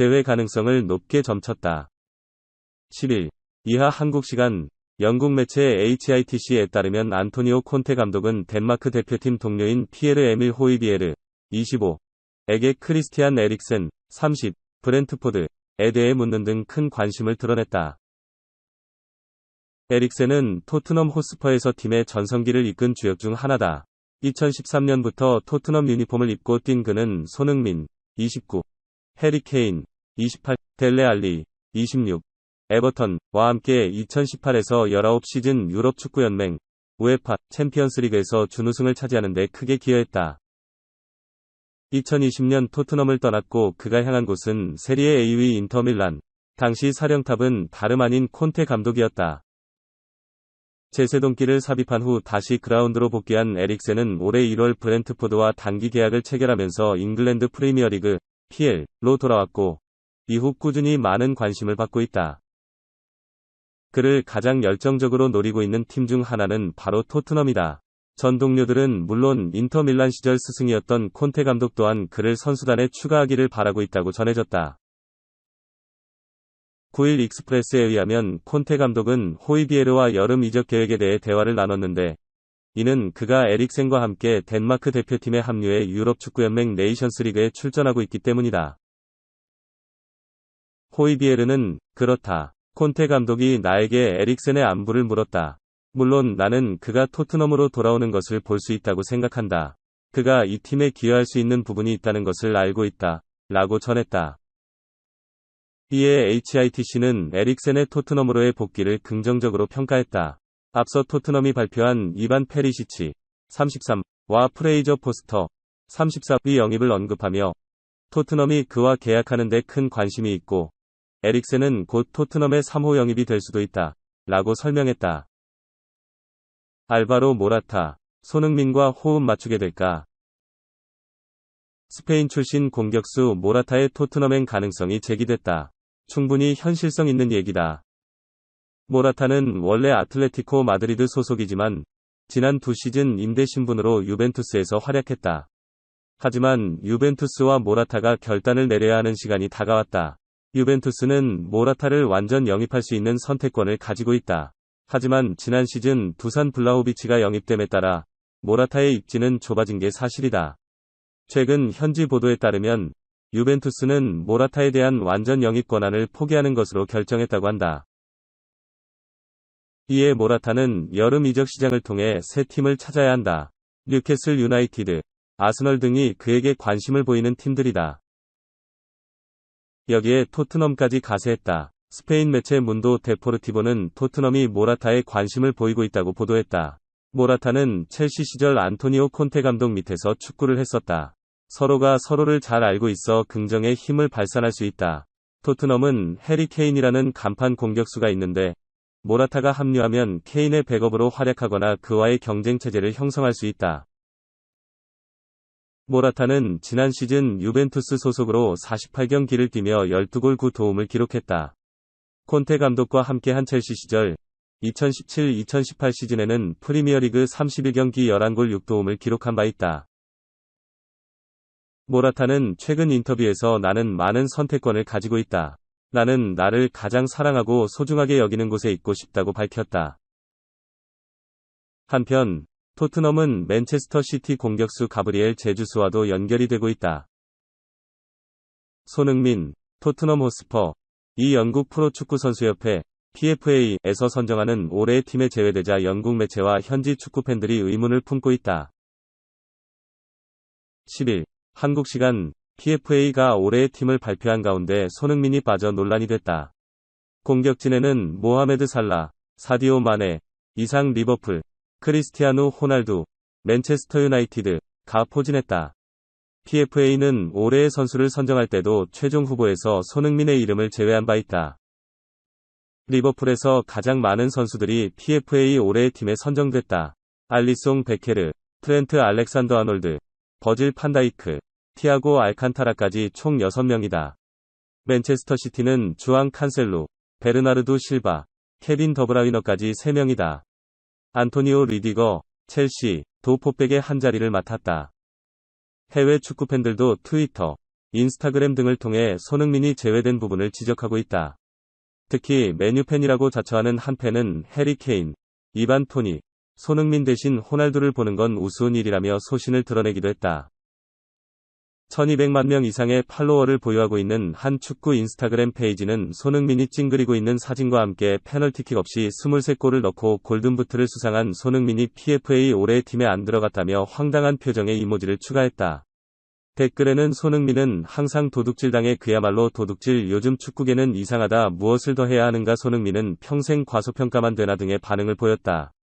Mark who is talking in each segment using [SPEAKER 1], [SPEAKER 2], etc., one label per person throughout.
[SPEAKER 1] 재회 가능성을 높게 점쳤다. 10일 이하 한국 시간 영국 매체 HITC에 따르면 안토니오 콘테 감독은 덴마크 대표팀 동료인 피에르 에밀 호이비에르 25에게 크리스티안 에릭센 30, 브렌트포드에 대해 묻는 등 큰 관심을 드러냈다. 에릭센은 토트넘 호스퍼에서 팀의 전성기를 이끈 주역 중 하나다. 2013년부터 토트넘 유니폼을 입고 뛴 그는 손흥민 29, 해리 케인 28, 델레 알리 26, 에버턴과 함께 2018에서 19시즌 유럽 축구연맹 우에파 챔피언스리그에서 준우승을 차지하는 데 크게 기여했다. 2020년 토트넘을 떠났고 그가 향한 곳은 세리에 A위 인터밀란. 당시 사령탑은 다름 아닌 콘테 감독이었다. 제세동기를 삽입한 후 다시 그라운드로 복귀한 에릭센은 올해 1월 브렌트포드와 단기 계약을 체결하면서 잉글랜드 프리미어리그 PL로 돌아왔고 이후 꾸준히 많은 관심을 받고 있다. 그를 가장 열정적으로 노리고 있는 팀 중 하나는 바로 토트넘이다. 전 동료들은 물론 인터밀란 시절 스승이었던 콘테 감독 또한 그를 선수단에 추가하기를 바라고 있다고 전해졌다. 9일 익스프레스에 의하면 콘테 감독은 호이비에르와 여름 이적 계획에 대해 대화를 나눴는데 이는 그가 에릭센과 함께 덴마크 대표팀에 합류해 유럽 축구연맹 네이션스리그에 출전하고 있기 때문이다. 호이비에르는 그렇다. 콘테 감독이 나에게 에릭센의 안부를 물었다. 물론 나는 그가 토트넘으로 돌아오는 것을 볼 수 있다고 생각한다. 그가 이 팀에 기여할 수 있는 부분이 있다는 것을 알고 있다. 라고 전했다. 이에 HITC는 에릭센의 토트넘으로의 복귀를 긍정적으로 평가했다. 앞서 토트넘이 발표한 이반 페리시치 33와 프레이저 포스터 34의 영입을 언급하며 토트넘이 그와 계약하는 데 큰 관심이 있고 에릭센은 곧 토트넘의 3호 영입이 될 수도 있다. 라고 설명했다. 알바로 모라타, 손흥민과 호흡 맞추게 될까? 스페인 출신 공격수 모라타의 토트넘행 가능성이 제기됐다. 충분히 현실성 있는 얘기다. 모라타는 원래 아틀레티코 마드리드 소속이지만 지난 2시즌 임대 신분으로 유벤투스에서 활약했다. 하지만 유벤투스와 모라타가 결단을 내려야 하는 시간이 다가왔다. 유벤투스는 모라타를 완전 영입할 수 있는 선택권을 가지고 있다. 하지만 지난 시즌 두산 블라호비치가 영입됨에 따라 모라타의 입지는 좁아진 게 사실이다. 최근 현지 보도에 따르면 유벤투스는 모라타에 대한 완전 영입 권한을 포기하는 것으로 결정했다고 한다. 이에 모라타는 여름 이적 시장을 통해 새 팀을 찾아야 한다. 뉴캐슬 유나이티드, 아스널 등이 그에게 관심을 보이는 팀들이다. 여기에 토트넘까지 가세했다. 스페인 매체 문도 데포르티보는 토트넘이 모라타에 관심을 보이고 있다고 보도했다. 모라타는 첼시 시절 안토니오 콘테 감독 밑에서 축구를 했었다. 서로가 서로를 잘 알고 있어 긍정의 힘을 발산할 수 있다. 토트넘은 해리 케인이라는 간판 공격수가 있는데 모라타가 합류하면 케인의 백업으로 활약하거나 그와의 경쟁 체제를 형성할 수 있다. 모라타는 지난 시즌 유벤투스 소속으로 48경기를 뛰며 12골 9도움을 기록했다. 콘테 감독과 함께한 첼시 시절 2017-2018 시즌에는 프리미어리그 31경기 11골 6도움을 기록한 바 있다. 모라타는 최근 인터뷰에서 나는 많은 선택권을 가지고 있다. 나는 나를 가장 사랑하고 소중하게 여기는 곳에 있고 싶다고 밝혔다. 한편 토트넘은 맨체스터 시티 공격수 가브리엘 제주스와도 연결이 되고 있다. 손흥민, 토트넘 호스퍼. 이 영국 프로축구선수협회 PFA에서 선정하는 올해의 팀에 제외되자 영국 매체와 현지 축구 팬들이 의문을 품고 있다. 10일 한국 시간 PFA가 올해의 팀을 발표한 가운데 손흥민이 빠져 논란이 됐다. 공격진에는 모하메드 살라, 사디오 마네, 이상 리버풀, 크리스티아누 호날두, 맨체스터 유나이티드가 포진했다. PFA는 올해의 선수를 선정할 때도 최종 후보에서 손흥민의 이름을 제외한 바 있다. 리버풀에서 가장 많은 선수들이 PFA 올해의 팀에 선정됐다. 알리송 베케르, 트렌트 알렉산더 아놀드, 버질 판다이크, 티아고 알칸타라까지 총 6명이다. 맨체스터 시티는 주앙 칸셀루, 베르나르두 실바, 케빈 더브라위너까지 3명이다. 안토니오 리디거, 첼시, 도 포백의 한 자리를 맡았다. 해외 축구팬들도 트위터, 인스타그램 등을 통해 손흥민이 제외된 부분을 지적하고 있다. 특히 메뉴팬이라고 자처하는 한 팬은 해리 케인, 이반 토니, 손흥민 대신 호날두를 보는 건 우스운 일이라며 소신을 드러내기도 했다. 1200만 명 이상의 팔로워를 보유하고 있는 한 축구 인스타그램 페이지는 손흥민이 찡그리고 있는 사진과 함께 페널티킥 없이 23골을 넣고 골든부트를 수상한 손흥민이 PFA 올해 팀에 안 들어갔다며 황당한 표정의 이모지를 추가했다. 댓글에는 손흥민은 항상 도둑질당해 그야말로 도둑질 요즘 축구계는 이상하다 무엇을 더 해야 하는가 손흥민은 평생 과소평가만 되나 등의 반응을 보였다.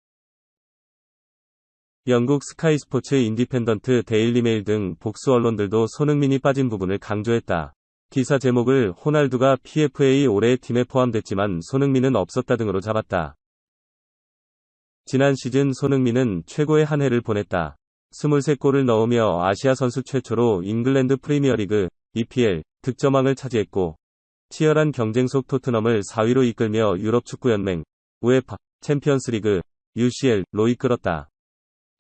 [SPEAKER 1] 영국 스카이 스포츠 인디펜던트 데일리메일 등 복수 언론들도 손흥민이 빠진 부분을 강조했다. 기사 제목을 호날두가 PFA 올해 팀에 포함됐지만 손흥민은 없었다 등으로 잡았다. 지난 시즌 손흥민은 최고의 한 해를 보냈다. 23골을 넣으며 아시아 선수 최초로 잉글랜드 프리미어리그, EPL, 득점왕을 차지했고 치열한 경쟁 속 토트넘을 4위로 이끌며 유럽축구연맹, 우에파, 챔피언스리그, UCL로 이끌었다.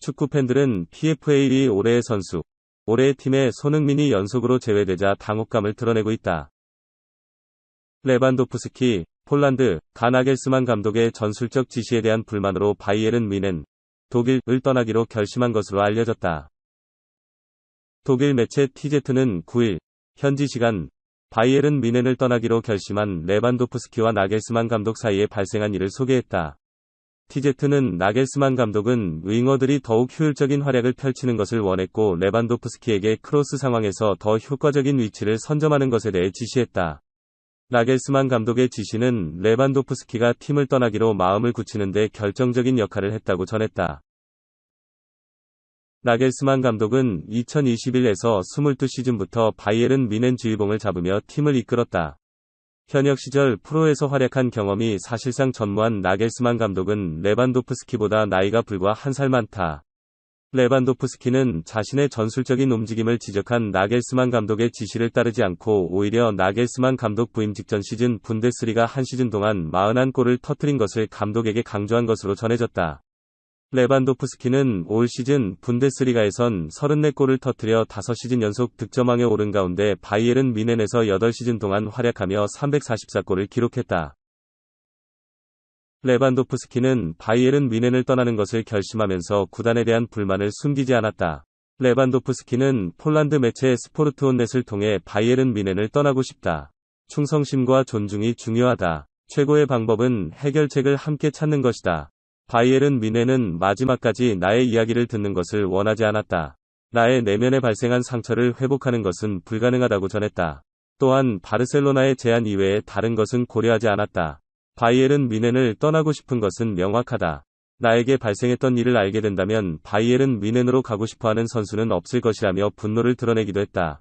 [SPEAKER 1] 축구 팬들은 PFA 올해의 선수, 올해의 팀에 손흥민이 연속으로 제외되자 당혹감을 드러내고 있다. 레반도프스키, 폴란드, 가나겔스만 감독의 전술적 지시에 대한 불만으로 바이에른 뮌헨, 독일을 떠나기로 결심한 것으로 알려졌다. 독일 매체 TZ는 9일, 현지 시간, 바이에른 뮌헨을 떠나기로 결심한 레반도프스키와 나겔스만 감독 사이에 발생한 일을 소개했다. TZ는 나겔스만 감독은 윙어들이 더욱 효율적인 활약을 펼치는 것을 원했고 레반도프스키에게 크로스 상황에서 더 효과적인 위치를 선점하는 것에 대해 지시했다. 나겔스만 감독의 지시는 레반도프스키가 팀을 떠나기로 마음을 굳히는 데 결정적인 역할을 했다고 전했다. 나겔스만 감독은 2021에서 22시즌부터 바이에른 뮌헨 지휘봉을 잡으며 팀을 이끌었다. 현역 시절 프로에서 활약한 경험이 사실상 전무한 나겔스만 감독은 레반도프스키보다 나이가 불과 1살 많다. 레반도프스키는 자신의 전술적인 움직임을 지적한 나겔스만 감독의 지시를 따르지 않고 오히려 나겔스만 감독 부임 직전 시즌 분데스리가 한 시즌 동안 41골을 터뜨린 것을 감독에게 강조한 것으로 전해졌다. 레반도프스키는 올 시즌 분데스리가에선 34골을 터뜨려 5시즌 연속 득점왕에 오른 가운데 바이에른 뮌헨에서 8시즌 동안 활약하며 344골을 기록했다. 레반도프스키는 바이에른 뮌헨을 떠나는 것을 결심하면서 구단에 대한 불만을 숨기지 않았다. 레반도프스키는 폴란드 매체 스포르트온넷을 통해 바이에른 뮌헨을 떠나고 싶다. 충성심과 존중이 중요하다. 최고의 방법은 해결책을 함께 찾는 것이다. 바이에른 뮌헨은 마지막까지 나의 이야기를 듣는 것을 원하지 않았다. 나의 내면에 발생한 상처를 회복하는 것은 불가능하다고 전했다. 또한 바르셀로나의 제안 이외에 다른 것은 고려하지 않았다. 바이에른 뮌헨을 떠나고 싶은 것은 명확하다. 나에게 발생했던 일을 알게 된다면 바이에른 뮌헨으로 가고 싶어하는 선수는 없을 것이라며 분노를 드러내기도 했다.